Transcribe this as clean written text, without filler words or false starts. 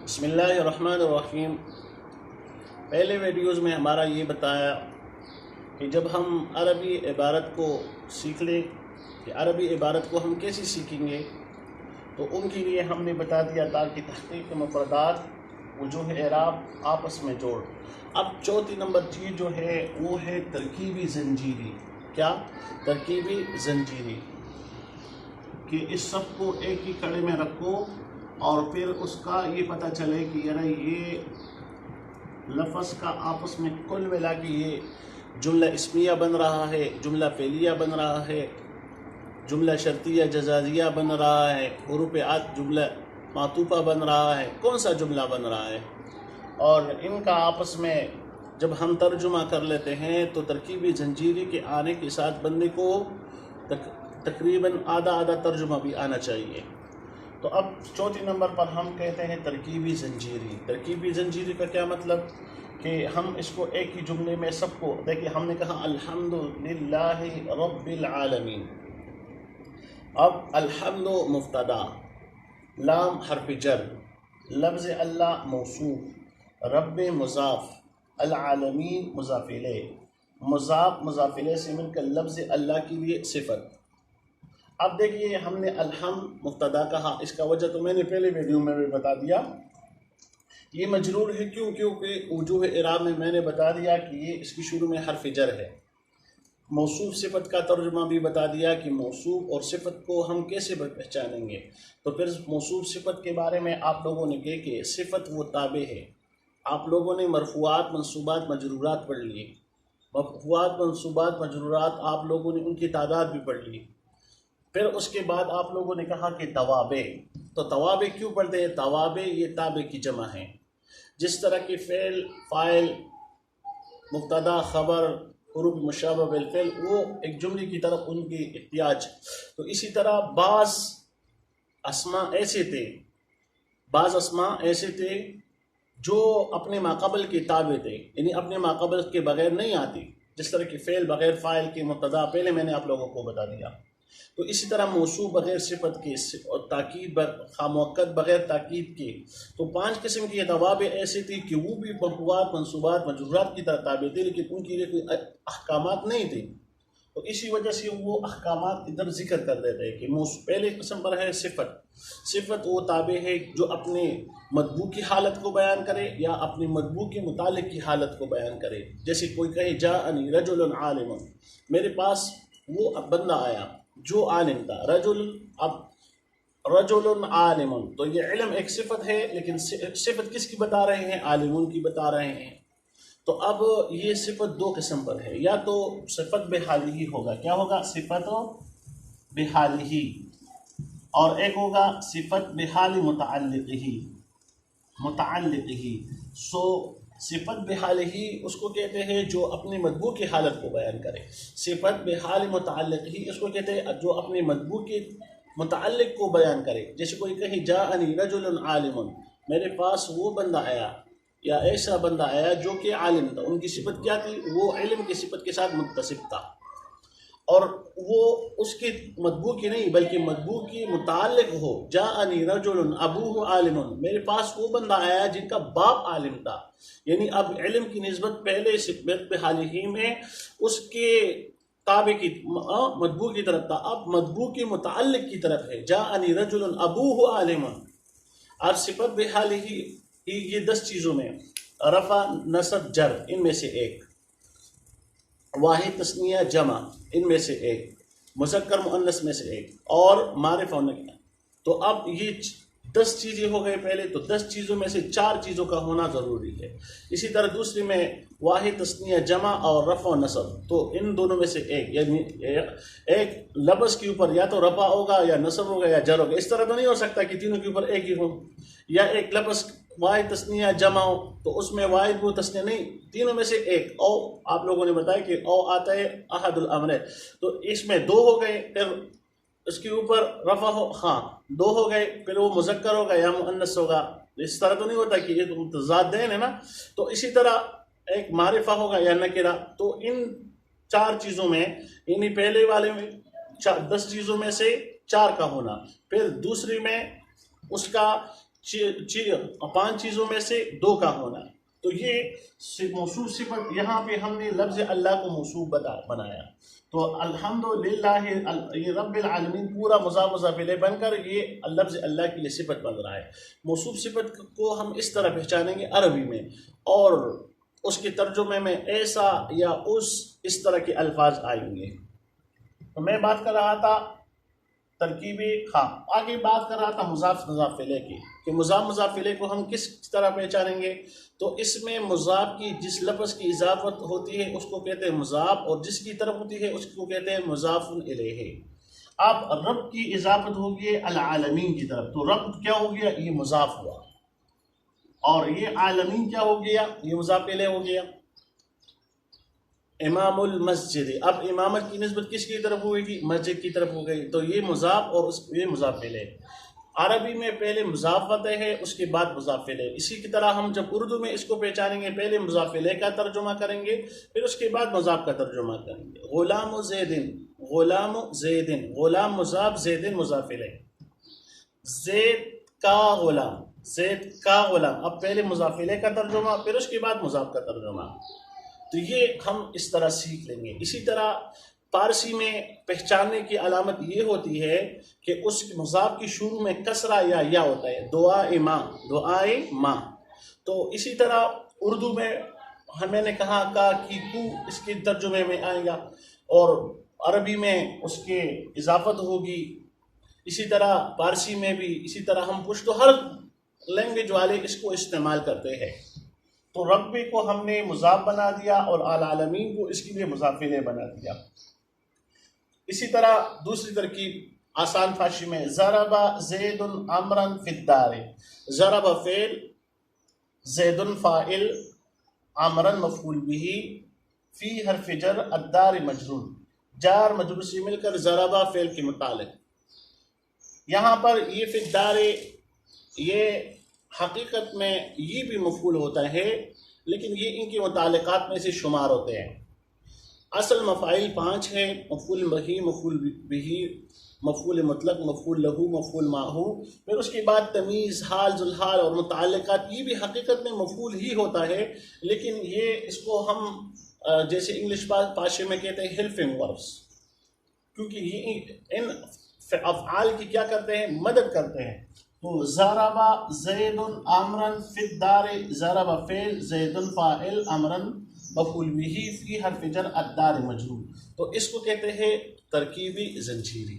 بسم اللہ الرحمن الرحیم۔ پہلے ویڈیوز میں ہمارا یہ بتایا کہ جب ہم عربی عبارت کو سیکھ لیں کہ عربی عبارت کو ہم کیسے سیکھیں گے، تو ان کے لیے ہم نے بتا دیا تاکہ تحقیق مفردات وجوہ اعراب آپس میں جوڑ۔ اب چوتھی نمبر چیز جو ہے وہ ہے ترکیبی زنجیری۔ کیا؟ ترکیبی زنجیری، کہ اس سب کو ایک ہی کڑے میں رکھو اور پھر اس کا یہ پتہ چلے کہ یار یہ لفظ کا آپس میں کل ملا کے یہ جملہ اسمیہ بن رہا ہے، جملہ فعلیہ بن رہا ہے، جملہ شرطیہ جزائیہ بن رہا ہے، حروف عطف جملہ معطوفہ بن رہا ہے، کون سا جملہ بن رہا ہے۔ اور ان کا آپس میں جب ہم ترجمہ کر لیتے ہیں تو ترکیبی زنجیری کے آنے کے ساتھ بندے کو تقریباً آدھا ترجمہ بھی آنا چاہیے۔ تو اب چوتھی نمبر پر ہم کہتے ہیں ترکیبی زنجیری۔ ترکیبی زنجیری کا کیا مطلب کہ ہم اس کو ایک ہی جملے میں سب کو دیکھیں، ہم نے کہا الحمدللہ رب العالمین۔ اب الحمد مبتدا، لام حرف جر، لفظ اللہ موصوف، رب مضاف، العالمین مضاف الیہ، مضاف الیہ سے مل کر لفظ اللہ کے لیے صفت۔ اب دیکھیے ہم نے الحمد مبتدا کہا، اس کا وجہ تو میں نے پہلے ویڈیو میں بھی بتا دیا۔ یہ مجرور ہے کیونکہ وجوہ اعراب میں نے بتا دیا کہ یہ اس کی شروع میں حرف جر ہے۔ موصوف صفت کا ترجمہ بھی بتا دیا کہ موصوف اور صفت کو ہم کیسے پہچانیں گے۔ تو پھر موصوف صفت کے بارے میں آپ لوگوں نے کہا کہ صفت وہ تابع ہے۔ آپ لوگوں نے مرفوعات، منصوبات، مجرورات پڑھ لیے۔ مرفوعات، منصوبات، مجرورات آپ لوگوں نے ان کی تعداد بھی پڑھ لی۔ پھر اس کے بعد آپ لوگوں نے کہا کہ توابع، تو توابع کیوں پڑھتے ہیں؟ توابع یہ تابع کی جمع ہے۔ جس طرح کی فعل، فاعل، مبتدا، خبر، حروف مشابہ بالفعل وہ ایک جملے کی طرف ان کی احتیاج، تو اسی طرح بعض اسماء ایسے تھے جو اپنے ماقبل کے تابع تھے، یعنی اپنے ماقبل کے بغیر نہیں آتی، جس طرح کی فعل بغیر فاعل کے، مبتدا پہلے میں نے آپ لوگوں کو بتا دیا۔ تو اسی طرح موصوف بغیر صفت کے اور تاکید خاموقت بغیر تاکید کے، تو 5 قسم کی توابع ایسی تھی کہ وہ بھی مرفوعات، منصوبات، مجرورات کی طرح تابع تھے، لیکن ان کے لیے کوئی احکامات نہیں تھے۔ تو اسی وجہ سے وہ احکامات ادھر ذکر کر دیتے ہیں کہ پہلے قسم پر ہے صفت وہ تابع ہے جو اپنے مطبوع کی حالت کو بیان کرے یا اپنے مطبوع کے متعلق کی حالت کو بیان کرے۔ جیسے کوئی کہے جاءنی رجل عالم، میرے پاس وہ بندہ آیا جو عالم تھا۔ رجل عالم، تو یہ علم ایک صفت ہے، لیکن صفت کس کی بتا رہے ہیں؟ عالمون کی بتا رہے ہیں۔ تو اب یہ صفت 2 قسم پر ہے، یا تو صفت بحالی ہی ہوگا، کیا ہوگا؟ صفت بحالی ہی، اور ایک ہوگا صفت بحال متعلق ہی۔ صفت بحال ہی اس کو کہتے ہیں جو اپنے مطبوع کی حالت کو بیان کرے۔ صفت بحال متعلق ہی اس کو کہتے ہیں جو اپنے مطبوع کے متعلق کو بیان کرے۔ جیسے کوئی کہے جاءنی رجل عالم، میرے پاس وہ بندہ آیا یا ایسا بندہ آیا جو کہ عالم تھا۔ ان کی صفت کیا تھی؟ وہ علم کی صفت کے ساتھ متصف تھا، اور وہ اس کی مطبوع کی نہیں بلکہ مطبوع کی متعلق ہو۔ جاءنی رجل ابوہ عالم، میرے پاس وہ بندہ آیا جن کا باپ عالم تھا، یعنی اب علم کی نسبت پہلے صفت بحالی ہی میں اس کے تابع کی مطبوع کی طرف تھا، اب مطبوع کی متعلق کی طرف ہے۔ جاءنی رجل ابوہ عالم۔ اب صفت بحالی ہی یہ 10 چیزوں میں رفع، نصب، جر، ان میں سے ایک، واحد تثنیہ جمع ان میں سے ایک، مذکر مؤنث میں سے ایک، اور معرفہ نکرہ۔ تو اب یہ 10 چیزیں ہو گئے پہلے، تو 10 چیزوں میں سے 4 چیزوں کا ہونا ضروری ہے۔ اسی طرح دوسری میں واحد تثنیہ جمع اور رفع و نصب، تو ان دونوں میں سے ایک، یعنی ایک لفظ کے اوپر یا تو رفع ہوگا یا نصب ہوگا یا جر ہوگا۔ اس طرح تو نہیں ہو سکتا کہ تینوں کے اوپر ایک ہی ہو، یا ایک لفظ واحد تثنیہ جمع ہو تو اس میں واحد وہ تثنیہ نہیں، تینوں میں سے ایک۔ او آپ لوگوں نے بتایا کہ او آتا ہے احد الامرین، تو اس میں 2 ہو گئے، پھر اس کے اوپر رفع ہو، ہاں 2 ہو گئے، پھر وہ مذکر ہوگا یا مؤنث ہوگا۔ اس طرح تو نہیں ہوتا کہ یہ تو متضادین ہے نا۔ تو اسی طرح ایک معرفہ ہوگا یا نکرہ۔ تو ان 4 چیزوں میں، یعنی پہلے والے میں 10 چیزوں میں سے 4 کا ہونا، پھر دوسری میں اس کا 5 چیزوں میں سے 2 کا ہونا. تو یہ موصوف صفت یہاں پہ ہم نے لفظ اللہ کو موصوف بنایا. تو الحمدللہ یہ رب العالمین پورا مضاف الیہ بن کر یہ لفظ اللہ کی یہ صفت بن رہا ہے. موصوف صفت کو ہم اس طرح پہچانیں گے عربی میں، اور اس کے ترجمے میں ایسا یا اس طرح کے الفاظ آئیں گے. تو میں بات کر رہا تھا ترکیبی آگے بات کر رہا تھا مضاف الیہ کی، کہ مضاف الیہ کو ہم کس طرح پہچانیں گے. تو اس میں مضاف کی جس لفظ کی اضافت ہوتی ہے اس کو کہتے ہیں مضاف، اور جس کی طرف ہوتی ہے اس کو کہتے ہیں مضاف الیہ. اب رب کی اضافت ہوگی العالمین کی طرف، تو رب کیا ہو گیا؟ یہ مضاف ہوا، اور یہ عالمین کیا ہو گیا؟ یہ مضاف الیہ ہو گیا. امام المسجد، اب امامت کی نسبت کس کی طرف ہوئے گی؟ مسجد کی طرف ہو گئی. تو یہ مضاف اور یہ مضاف الیہ. عربی میں پہلے مضاف آتا ہے، اس کے بعد مضاف الیہ. اسی کی طرح ہم جب اردو میں اس کو پہچانیں گے، پہلے مضاف الیہ کا ترجمہ کریں گے، پھر اس کے بعد مضاف کا ترجمہ کریں گے. غلام زیدن، غلام زیدن، غلام مضاف، زیدن مضاف الیہ. زید کا غلام، زید کا غلام. اب پہلے مضاف الیہ کا ترجمہ، پھر اس کے بعد مضاف کا ترجمہ. تو یہ ہم اس طرح سیکھ لیں گے. اسی طرح فارسی میں پہچاننے کی علامت یہ ہوتی ہے کہ اس مضاف کی شروع میں کسرہ یا ہوتا ہے، دعائے ماں، دعائے ماں. تو اسی طرح اردو میں میں نے کہا کا کی کو اس کے ترجمے میں آئے گا، اور عربی میں اس کے اضافت ہوگی. اسی طرح فارسی میں بھی اسی طرح. ہم پشتو ہر لینگویج والے اس کو استعمال کرتے ہیں. تو رب کو ہم نے مضاف بنا دیا اور العالمین کو اس کے لیے مضاف الیہ بنا دیا. اسی طرح دوسری ترکیب آسان فارسی میں، ضرب زید عمرا فی الدار. ضرب فعل، زید فاعل، عمرا مفعول به، فی حرف جر، الدار مجرور. جار مجرور سے مل کر ضرب فعل کے متعلق. یہاں پر یہ فی الدار، یہ حقیقت میں یہ بھی مفعول ہوتا ہے، لیکن یہ ان کے متعلقات میں سے شمار ہوتے ہیں. اصل مفاعل 5 ہیں: مفعول بہ، مفعول بہ، مفعول مطلق، مفعول لہو، مفعول ماہو. پھر اس کے بعد تمیز، حال، ذوالحال اور متعلقات. یہ بھی حقیقت میں مفعول ہی ہوتا ہے، لیکن یہ اس کو ہم جیسے انگلش بھاشا میں کہتے ہیں ہیلپنگ وربس، کیونکہ یہ ان افعال کی کیا کرتے ہیں؟ مدد کرتے ہیں. تو ضرب زید عمرا فی الدار، ضرب فعل، زید فاعل، عمرا مفعول به، فی حرف جر، الدار مجرور. تو اس کو کہتے ہیں ترکیبی زنجیری.